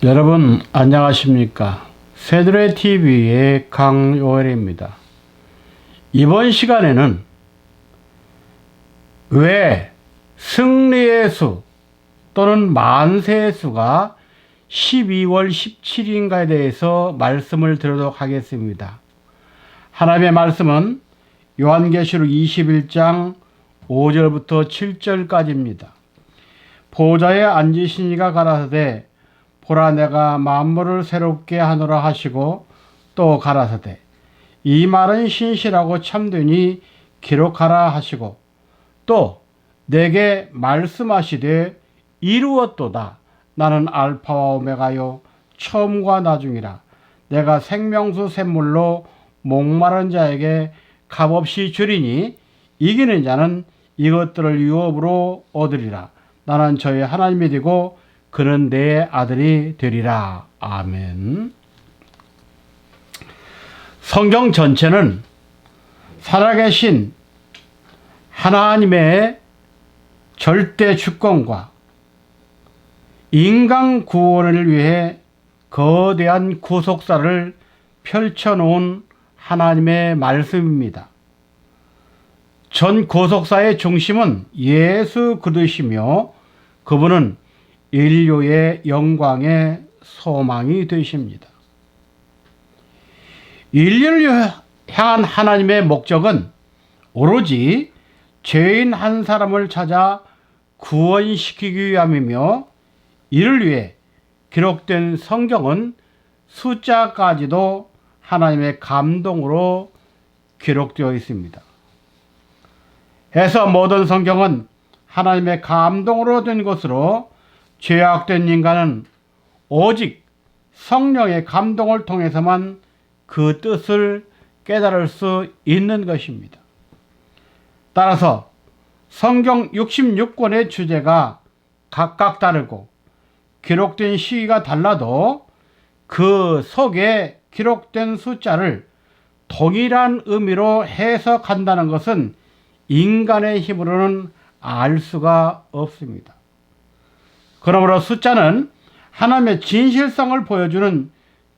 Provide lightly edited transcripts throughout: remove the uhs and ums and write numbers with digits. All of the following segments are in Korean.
여러분 안녕하십니까? 새들의 TV의 강요엘입니다. 이번 시간에는 왜 승리의 수 또는 만세의 수가 12월 17일인가에 대해서 말씀을 드리도록 하겠습니다. 하나님의 말씀은 요한계시록 21장 5절부터 7절까지입니다. 보좌에 앉으신 이가 가라사대 보라 내가 만물을 새롭게 하노라 하시고 또 가라사대 이 말은 신실하고 참되니 기록하라 하시고 또 내게 말씀하시되 이루었도다. 나는 알파와 오메가요 처음과 나중이라. 내가 생명수 샘물로 목마른 자에게 값없이 주리니 이기는 자는 이것들을 유업으로 얻으리라. 나는 저의 하나님이 되고 그는 내 아들이 되리라. 아멘. 성경 전체는 살아계신 하나님의 절대 주권과 인간 구원을 위해 거대한 구속사를 펼쳐놓은 하나님의 말씀입니다. 전 구속사의 중심은 예수 그리스도시며 그분은 인류의 영광의 소망이 되십니다. 인류를 향한 하나님의 목적은 오로지 죄인 한 사람을 찾아 구원시키기 위함이며 이를 위해 기록된 성경은 숫자까지도 하나님의 감동으로 기록되어 있습니다. 해서 모든 성경은 하나님의 감동으로 된 것으로 죄악된 인간은 오직 성령의 감동을 통해서만 그 뜻을 깨달을 수 있는 것입니다. 따라서 성경 66권의 주제가 각각 다르고 기록된 시기가 달라도 그 속에 기록된 숫자를 동일한 의미로 해석한다는 것은 인간의 힘으로는 알 수가 없습니다. 그러므로 숫자는 하나님의 진실성을 보여주는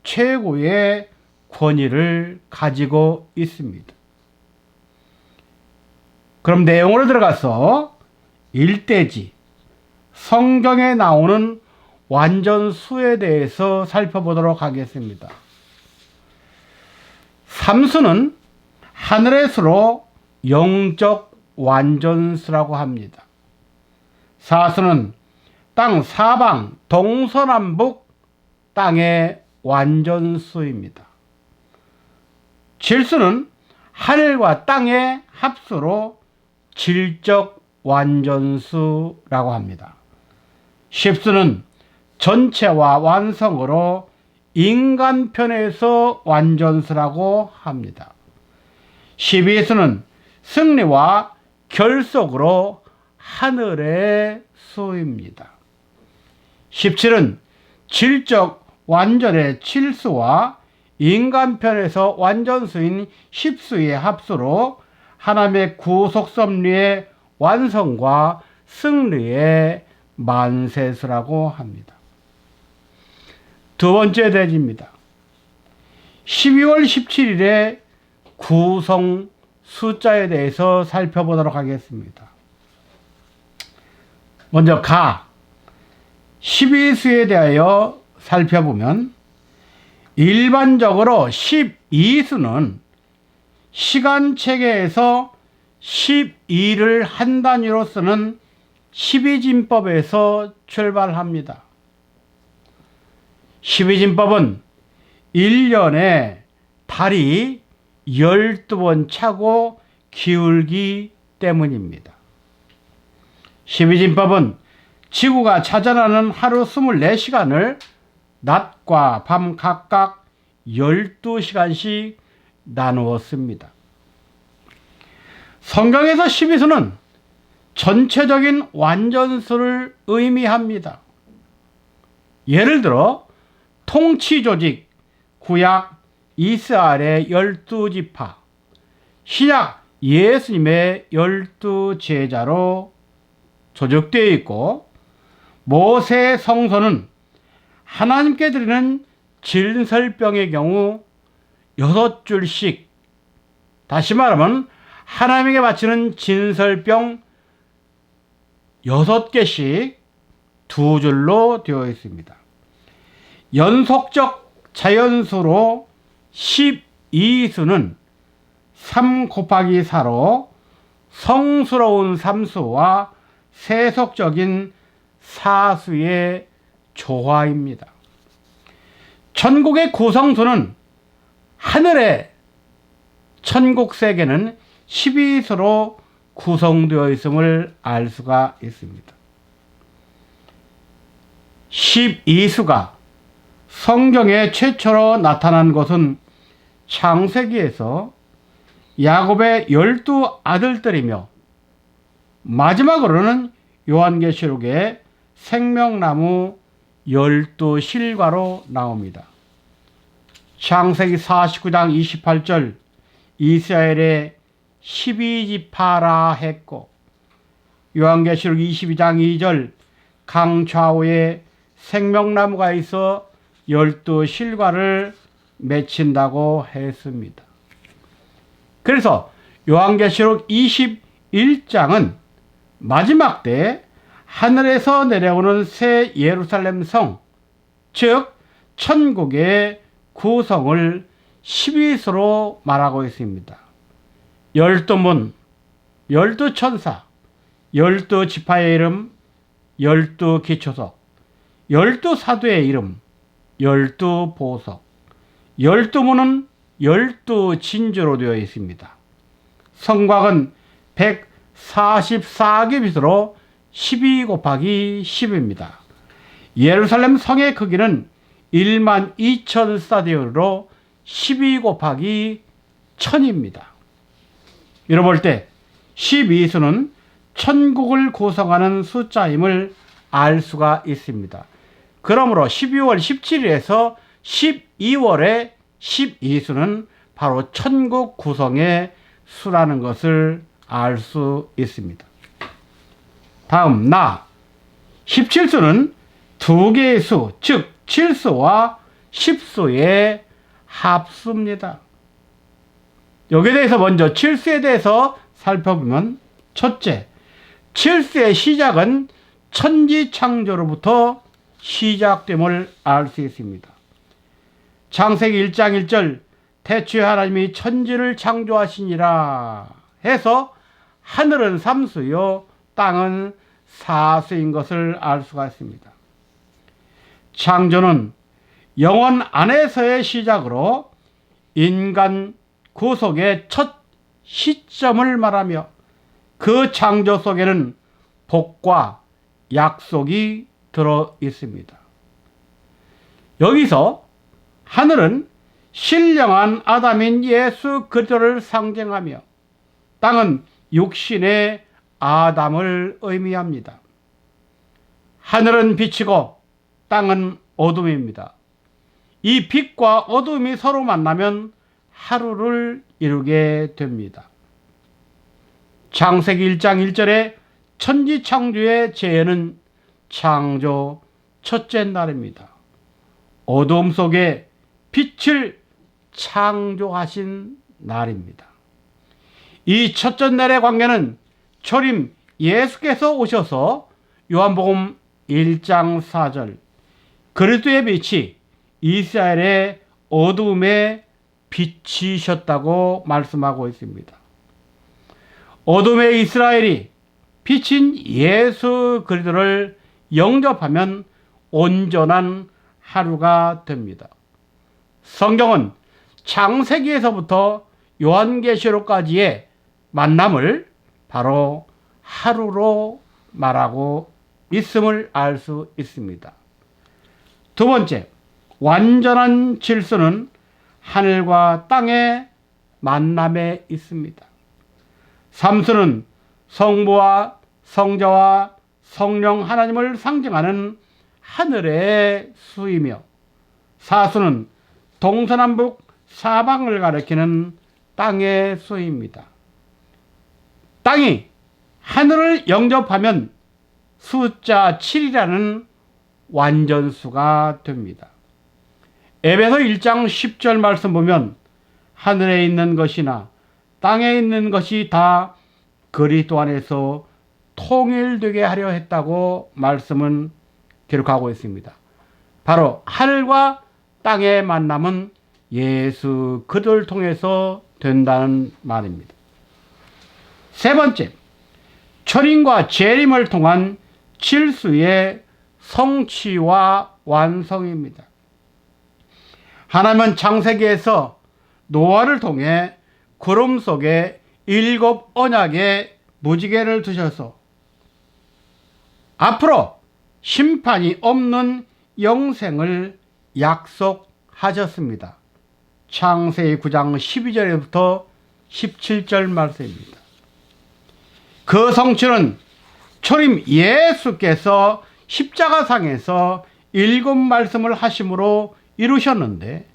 최고의 권위를 가지고 있습니다. 그럼 내용으로 들어가서 일대지, 성경에 나오는 완전수에 대해서 살펴보도록 하겠습니다. 삼수는 하늘의 수로 영적 완전수라고 합니다. 사수는 땅 사방 동서남북 땅의 완전수입니다. 질수는 하늘과 땅의 합수로 질적 완전수라고 합니다. 십수는 전체와 완성으로 인간 편에서 완전수라고 합니다. 십이수는 승리와 결속으로 하늘의 수입니다. 17은 질적 완전의 칠수와 인간 편에서 완전수인 십수의 합수로 하나님의 구속 섭리의 완성과 승리의 만세수라고 합니다. 두 번째 대지입니다. 12월 17일의 구성 숫자에 대해서 살펴보도록 하겠습니다. 먼저 12수에 대하여 살펴보면 일반적으로 12수는 시간체계에서 12를 한 단위로 쓰는 12진법에서 출발합니다. 12진법은 1년에 달이 12번 차고 기울기 때문입니다. 12진법은 지구가 차지하는 하루 24시간을 낮과 밤 각각 12시간씩 나누었습니다. 성경에서 12수는 전체적인 완전수를 의미합니다. 예를 들어 통치조직 구약 이스라엘의 12지파, 신약 예수님의 12제자로 조직되어 있고 모세의 성서는 하나님께 드리는 진설병의 경우 6줄씩, 다시 말하면 하나님에게 바치는 진설병 6개씩 2줄로 되어 있습니다. 연속적 자연수로 12수는 3 곱하기 4로 성스러운 3수와 세속적인 4수의 조화입니다. 천국의 구성수는 하늘의 천국 세계는 12수로 구성되어 있음을 알 수가 있습니다. 12수가 성경에 최초로 나타난 것은 창세기에서 야곱의 12 아들들이며 마지막으로는 요한계시록의 생명나무 12실과로 나옵니다. 창세기 49장 28절 이스라엘의 12지파라 했고, 요한계시록 22장 2절 강 좌우에 생명나무가 있어 12실과를 맺힌다고 했습니다. 그래서 요한계시록 21장은 마지막 때 하늘에서 내려오는 새 예루살렘 성, 즉 천국의 구성을 12수로 말하고 있습니다. 12문, 12천사, 12지파의 이름, 12기초석, 12사도의 이름, 12보석, 12문은 12진주로 되어 있습니다. 성곽은 144규빗으로 12 곱하기 10입니다. 예루살렘 성의 크기는 1만 2천 스타디온으로 12 곱하기 1000입니다. 이로 볼 때 12수는 천국을 구성하는 숫자임을 알 수가 있습니다. 그러므로 12월 17일에서 12월의 12수는 바로 천국 구성의 수라는 것을 알 수 있습니다. 다음 17수는 두 개의 수, 즉 7수와 10수의 합수입니다. 여기에 대해서 먼저 7수에 대해서 살펴보면, 첫째, 7수의 시작은 천지창조로부터 시작됨을 알 수 있습니다. 창세기 1장 1절 태초에 하나님이 천지를 창조하시니라 해서 하늘은 3수요 땅은 4수인 것을 알 수가 있습니다. 창조는 영원 안에서의 시작으로 인간 구속의 첫 시점을 말하며, 그 창조 속에는 복과 약속이 들어 있습니다. 여기서 하늘은 신령한 아담인 예수 그리스도를 상징하며, 땅은 육신의 아담을 의미합니다. 하늘은 빛이고 땅은 어둠입니다. 이 빛과 어둠이 서로 만나면 하루를 이루게 됩니다. 창세기 1장 1절에 천지창조의 재해는 창조 첫째 날입니다. 어둠 속에 빛을 창조하신 날입니다. 이 첫째 날의 관계는 초림 예수께서 오셔서 요한복음 1장 4절 그리스도의 빛이 이스라엘의 어둠에 비치셨다고 말씀하고 있습니다. 어둠의 이스라엘이 빛인 예수 그리스도를 영접하면 온전한 하루가 됩니다. 성경은 창세기에서부터 요한계시록까지의 만남을 바로 하루로 말하고 있음을 알 수 있습니다. 두 번째, 완전한 질서는 하늘과 땅의 만남에 있습니다. 3수는 성부와 성자와 성령 하나님을 상징하는 하늘의 수이며, 4수는 동서남북 사방을 가리키는 땅의 수입니다. 땅이 하늘을 영접하면 숫자 7이라는 완전수가 됩니다. 에베소 1장 10절 말씀 보면 하늘에 있는 것이나 땅에 있는 것이 다 그리스도 안에서 통일되게 하려 했다고 말씀은 기록하고 있습니다. 바로 하늘과 땅의 만남은 예수 그리스도를 통해서 된다는 말입니다. 세 번째, 초림과 재림을 통한 질서의 성취와 완성입니다. 하나님은 창세기에서 노아를 통해 구름 속에 7 언약의 무지개를 두셔서 앞으로 심판이 없는 영생을 약속하셨습니다. 창세기 9장 12절부터 17절 말씀입니다. 그 성취는 초림 예수께서 십자가상에서 7 말씀을 하심으로 이루셨는데,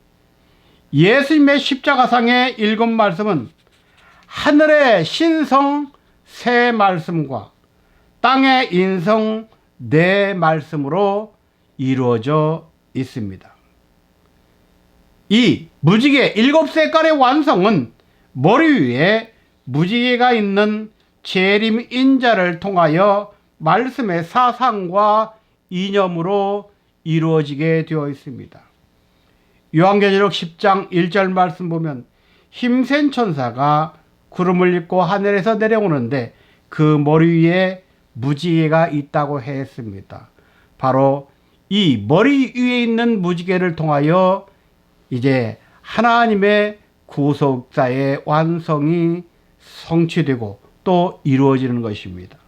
예수님의 십자가상의 7 말씀은 하늘의 신성 3 말씀과 땅의 인성 4 말씀으로 이루어져 있습니다. 이 무지개 7색깔의 완성은 머리 위에 무지개가 있는 재림 인자를 통하여 말씀의 사상과 이념으로 이루어지게 되어 있습니다. 요한계시록 10장 1절 말씀 보면 힘센 천사가 구름을 입고 하늘에서 내려오는데 그 머리 위에 무지개가 있다고 했습니다. 바로 이 머리 위에 있는 무지개를 통하여 이제 하나님의 구속사의 완성이 성취되고 또 이루어지는 것입니다.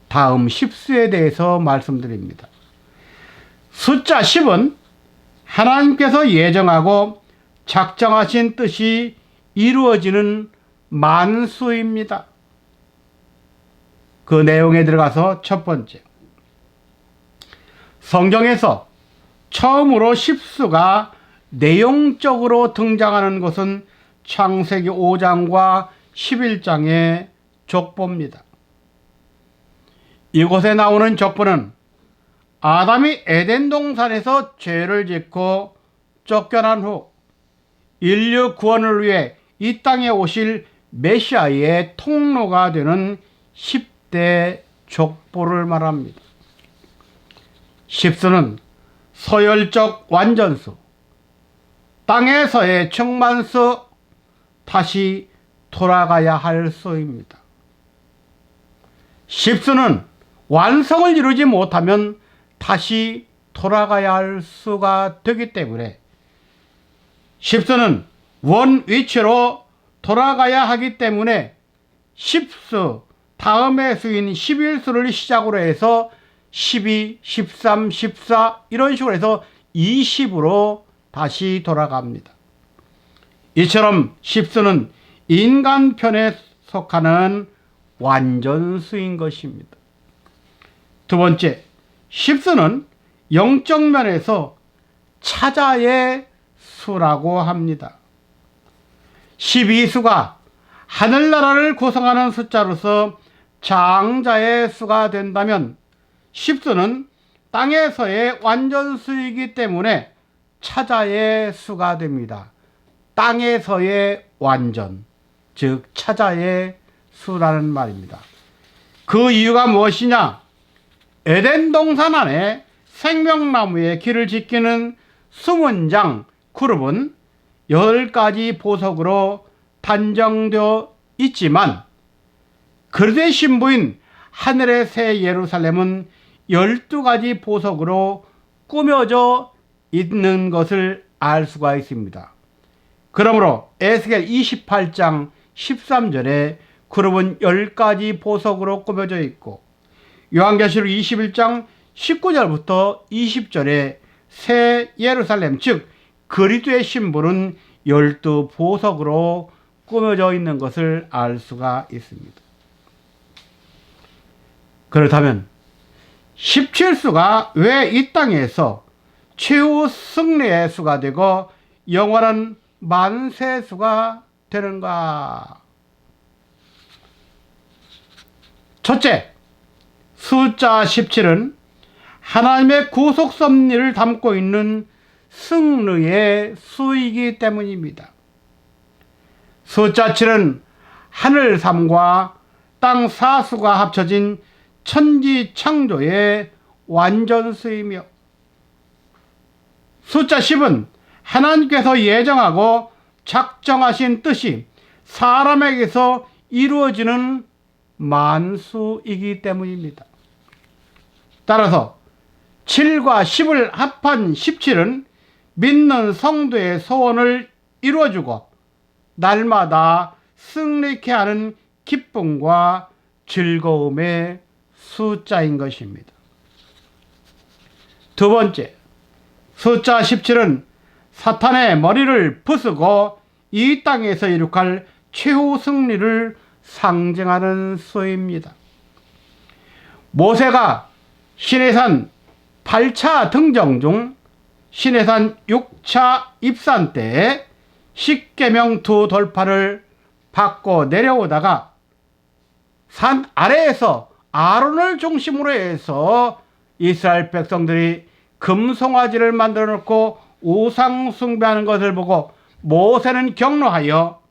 다음 10수에 대해서 말씀드립니다. 숫자 10은 하나님께서 예정하고 작정하신 뜻이 이루어지는 만수입니다. 그 내용에 들어가서 첫 번째, 성경에서 처음으로 10수가 내용적으로 등장하는 것은 창세기 5장과 11장의 족보입니다. 이곳에 나오는 족보는 아담이 에덴 동산에서 죄를 짓고 쫓겨난 후 인류 구원을 위해 이 땅에 오실 메시아의 통로가 되는 10대 족보를 말합니다. 10수는 서열적 완전수, 땅에서의 충만수, 다시 돌아가야 할 수입니다. 10수는 완성을 이루지 못하면 다시 돌아가야 할 수가 되기 때문에 10수는 원 위치로 돌아가야 하기 때문에 10수 다음의 수인 11수를 시작으로 해서 12, 13, 14 이런 식으로 해서 20으로 다시 돌아갑니다. 이처럼 10수는 인간편에 속하는 완전수인 것입니다. 두 번째, 10수는 영적 면에서 차자의 수라고 합니다. 12수가 하늘나라를 구성하는 숫자로서 장자의 수가 된다면 10수는 땅에서의 완전수이기 때문에 차자의 수가 됩니다. 땅에서의 완전, 즉 차자의 수라는 말입니다. 그 이유가 무엇이냐? 에덴 동산 안에 생명나무의 길을 지키는 수문장 그룹은 10가지 보석으로 단정되어 있지만 그리스도의 신부인 하늘의 새 예루살렘은 12가지 보석으로 꾸며져 있는 것을 알 수가 있습니다. 그러므로 에스겔 28장 13절에 그룹은 10가지 보석으로 꾸며져 있고 요한계시록 21장 19절부터 20절에 새 예루살렘 즉 그리스도의 신부는 12보석으로 꾸며져 있는 것을 알 수가 있습니다. 그렇다면 17수가 왜 이 땅에서 최후 승리의 수가 되고 영원한 만세수가 되는가? 첫째, 숫자 17은 하나님의 구속 섭리를 담고 있는 승리의 수이기 때문입니다. 숫자 7은 하늘 3과 땅 4수가 합쳐진 천지 창조의 완전수이며, 숫자 10은 하나님께서 예정하고 작정하신 뜻이 사람에게서 이루어지는 만수이기 때문입니다. 따라서 7과 10을 합한 17은 믿는 성도의 소원을 이루어주고 날마다 승리케 하는 기쁨과 즐거움의 숫자인 것입니다. 두 번째, 숫자 17은 사탄의 머리를 부수고 이 땅에서 이룩할 최후 승리를 상징하는 수입니다. 모세가 시내산 8차 등정 중 시내산 6차 입산 때에 십계명 두 돌파를 받고 내려오다가 산 아래에서 아론을 중심으로 해서 이스라엘 백성들이 금송아지를 만들어 놓고 우상 숭배하는 것을 보고 모세는 격노하여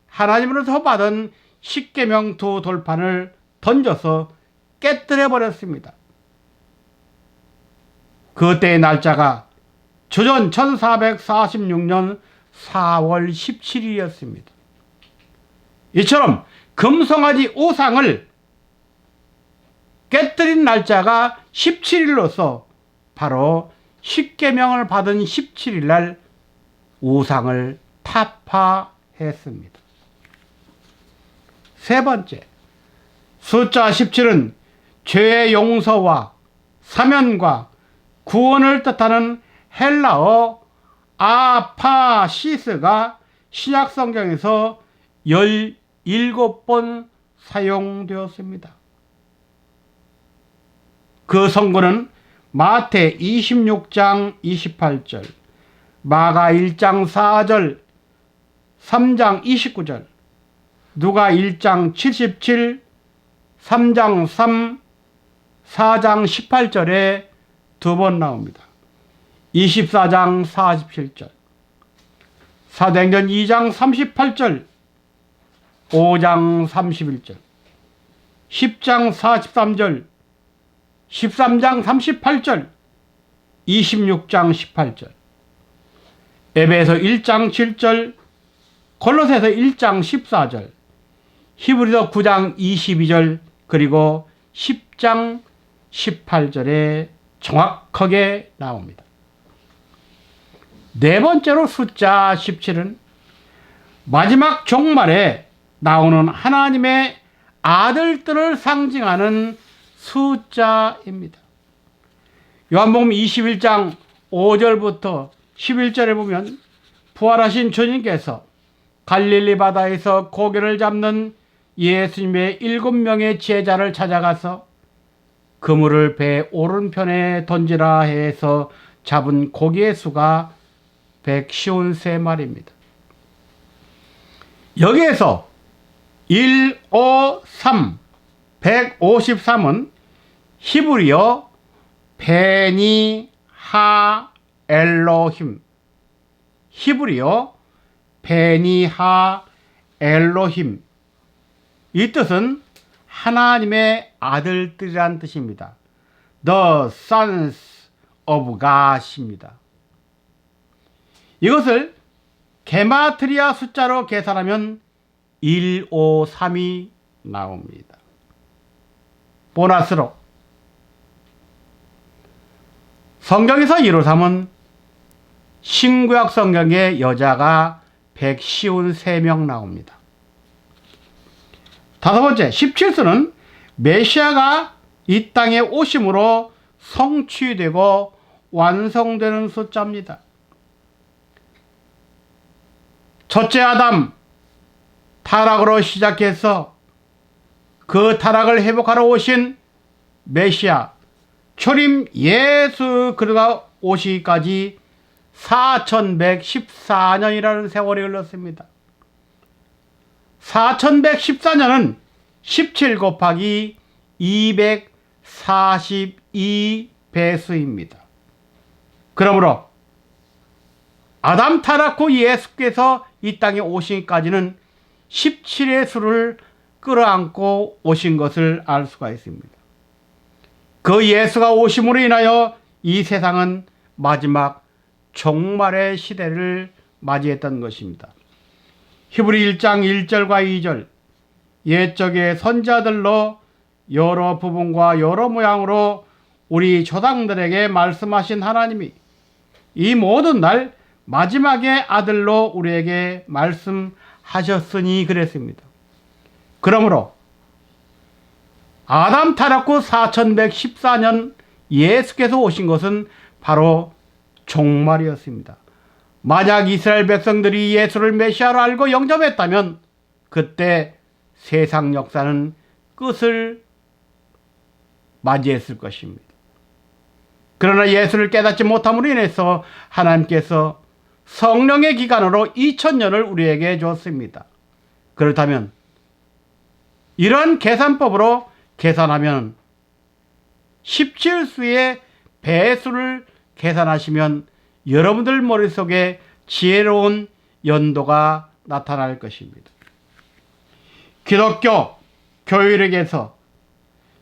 하나님으로부터 받은 십계명 두 돌판을 던져서 깨뜨려 버렸습니다. 그때의 날짜가 주전 1446년 4월 17일이었습니다. 이처럼 금송아지 우상을 깨뜨린 날짜가 17일로서 바로 십계명을 받은 17일 날 우상을 타파했습니다. 세 번째, 숫자 17은 죄의 용서와 사면과 구원을 뜻하는 헬라어 아파시스가 신약성경에서 17번 사용되었습니다. 그 선고는 마태 26장 28절, 마가 1장 4절, 3장 29절, 누가 1장 77, 3장 3, 4장 18절에 두 번 나옵니다. 24장 47절, 사도행전 2장 38절, 5장 31절, 10장 43절, 13장 38절, 26장 18절, 에베소 1장 7절, 골로새서 1장 14절, 히브리서 9장 22절, 그리고 10장 18절에 정확하게 나옵니다. 네 번째로 숫자 17은 마지막 종말에 나오는 하나님의 아들들을 상징하는 숫자입니다. 요한복음 21장 5절부터 11절에 보면 부활하신 주님께서 갈릴리 바다에서 고기를 잡는 예수님의 7명의 제자를 찾아가서 그물을 배 오른편에 던지라 해서 잡은 고기의 수가 153마리입니다. 여기에서 1, 5, 3, 153은 히브리어 베니 하 엘로힘, 히브리어 베니 하 엘로힘, 이 뜻은 하나님의 아들들이란 뜻입니다. The sons of God입니다. 이것을 게마트리아 숫자로 계산하면 153이 나옵니다. 보너스로 성경에서 153은 신구약 성경에 여자가 153명 나옵니다. 다섯 번째, 17수는 메시아가 이 땅에 오심으로 성취되고 완성되는 숫자입니다. 첫째 아담 타락으로 시작해서 그 타락을 회복하러 오신 메시아 초림 예수 그리스도가 오시기까지 4114년이라는 세월이 흘렀습니다. 4114년은 17 곱하기 242 배수입니다. 그러므로 아담 타락 후 예수께서 이 땅에 오시기까지는 17의 수를 끌어안고 오신 것을 알 수가 있습니다. 그 예수가 오심으로 인하여 이 세상은 마지막 종말의 시대를 맞이했던 것입니다. 히브리 1장 1절과 2절, 옛적의 선자들로 여러 부분과 여러 모양으로 우리 조상들에게 말씀하신 하나님이 이 모든 날 마지막의 아들로 우리에게 말씀하셨으니 그랬습니다. 그러므로 아담 타락 후 4114년 예수께서 오신 것은 바로 종말이었습니다. 만약 이스라엘 백성들이 예수를 메시아로 알고 영접했다면 그때 세상 역사는 끝을 맞이했을 것입니다. 그러나 예수를 깨닫지 못함으로 인해서 하나님께서 성령의 기간으로 2000년을 우리에게 줬습니다. 그렇다면 이러한 계산법으로 계산하면 17수의 배수를 계산하시면 여러분들 머릿속에 지혜로운 연도가 나타날 것입니다. 기독교 교율에게서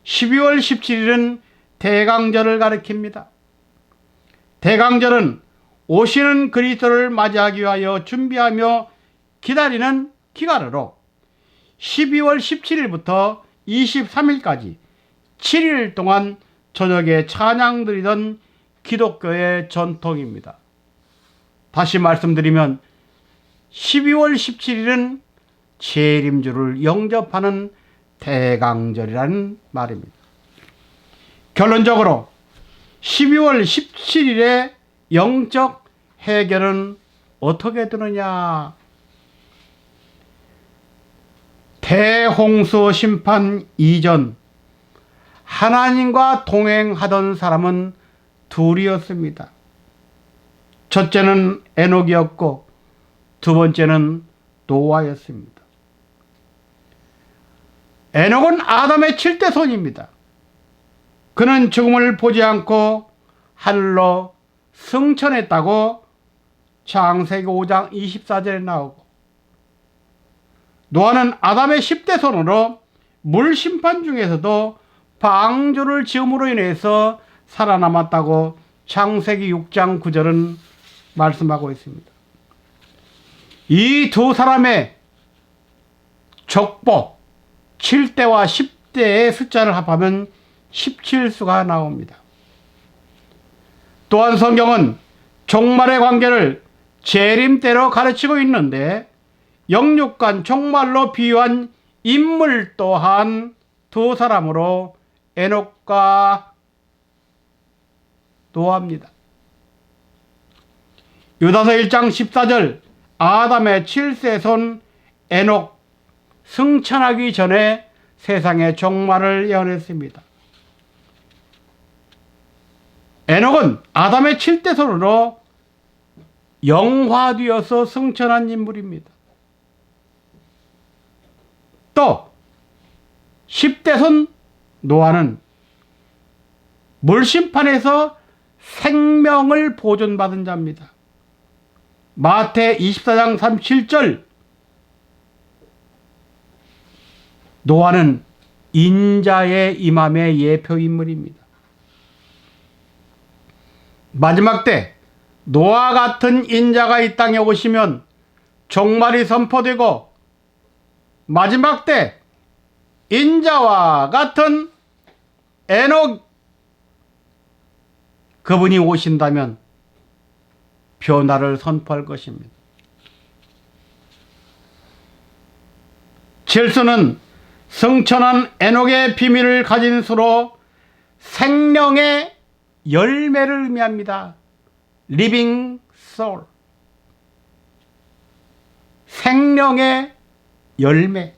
12월 17일은 대강절을 가리킵니다. 대강절은 오시는 그리스도를 맞이하기 위하여 준비하며 기다리는 기간으로 12월 17일부터 23일까지 7일 동안 저녁에 찬양 드리던 기독교의 전통입니다. 다시 말씀드리면 12월 17일은 재림주를 영접하는 대강절이라는 말입니다. 결론적으로 12월 17일의 영적 해결은 어떻게 되느냐? 대홍수 심판 이전 하나님과 동행하던 사람은 둘이었습니다. 첫째는 에녹이었고 두 번째는 노아였습니다. 에녹은 아담의 7대 손입니다. 그는 죽음을 보지 않고 하늘로 승천했다고 창세기 5장 24절에 나오고, 노아는 아담의 10대 손으로 물 심판 중에서도 방주를 지음으로 인해서 살아남았다고 창세기 6장 9절은 말씀하고 있습니다. 이 두 사람의 족보 7대와 10대의 숫자를 합하면 17수가 나옵니다. 또한 성경은 종말의 관계를 재림때로 가르치고 있는데 영육간 종말로 비유한 인물 또한 두 사람으로 에녹과 노아입니다. 유다서 1장 14절, 아담의 7세 손 에녹 승천하기 전에 세상의 종말을 예언했습니다. 에녹은 아담의 7대 손으로 영화되어서 승천한 인물입니다. 또 10대 손 노아는 물심판에서 생명을 보존받은 자입니다. 마태 24장 37절, 노아는 인자의 임함의 예표인물입니다. 마지막 때 노아 같은 인자가 이 땅에 오시면 종말이 선포되고, 마지막 때 인자와 같은 에녹, 그분이 오신다면 변화를 선포할 것입니다. 칠수는 승천한 에녹의 비밀을 가진 수로 생명의 열매를 의미합니다. Living soul. 생명의 열매.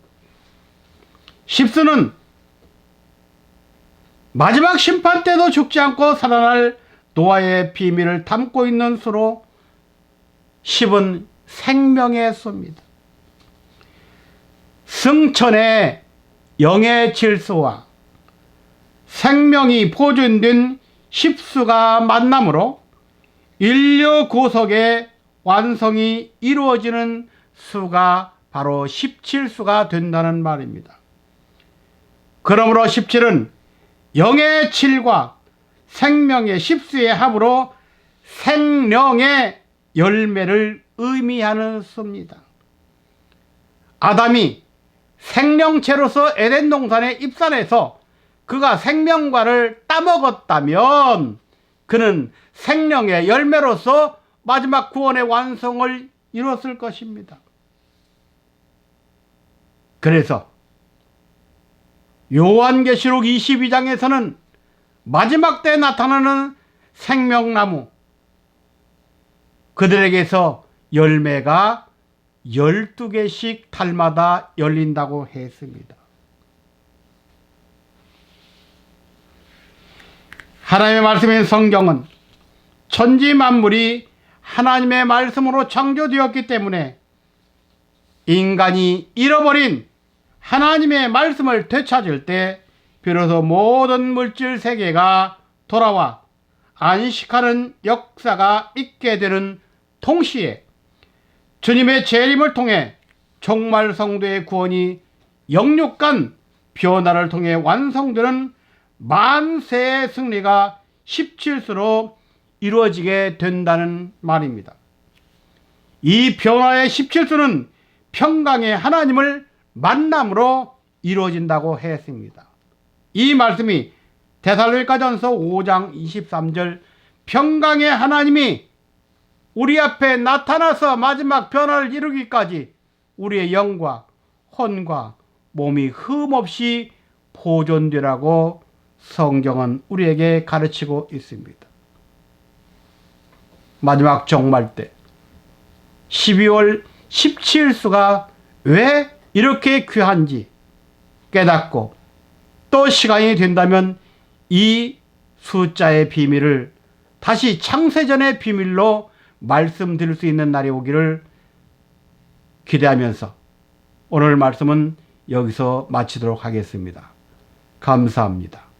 십수는 마지막 심판 때도 죽지 않고 살아날 노아의 비밀을 담고 있는 수로 10은 생명의 수입니다. 승천의 영의 질서와 생명이 보존된 10수가 만남으로 인류 구속의 완성이 이루어지는 수가 바로 17수가 된다는 말입니다. 그러므로 17은 영의 7과 생명의 10수의 합으로 생명의 열매를 의미하는 수입니다. 아담이 생명체로서 에덴 동산에 입산해서 그가 생명과를 따먹었다면 그는 생명의 열매로서 마지막 구원의 완성을 이뤘을 것입니다. 그래서 요한계시록 22장에서는 마지막 때에 나타나는 생명나무, 그들에게서 열매가 12개씩 달마다 열린다고 했습니다. 하나님의 말씀인 성경은 천지 만물이 하나님의 말씀으로 창조되었기 때문에 인간이 잃어버린 하나님의 말씀을 되찾을 때 비로소 모든 물질 세계가 돌아와 안식하는 역사가 있게 되는 동시에 주님의 재림을 통해 종말 성도의 구원이 영육간 변화를 통해 완성되는 만세의 승리가 17수로 이루어지게 된다는 말입니다. 이 변화의 17수는 평강의 하나님을 만남으로 이루어진다고 했습니다. 이 말씀이 데살로니가전서 5장 23절 평강의 하나님이 우리 앞에 나타나서 마지막 변화를 이루기까지 우리의 영과 혼과 몸이 흠없이 보존되라고 성경은 우리에게 가르치고 있습니다. 마지막 종말 때 12월 17수가 왜 이렇게 귀한지 깨닫고 또 시간이 된다면 이 숫자의 비밀을 다시 창세전의 비밀로 말씀드릴 수 있는 날이 오기를 기대하면서 오늘 말씀은 여기서 마치도록 하겠습니다. 감사합니다.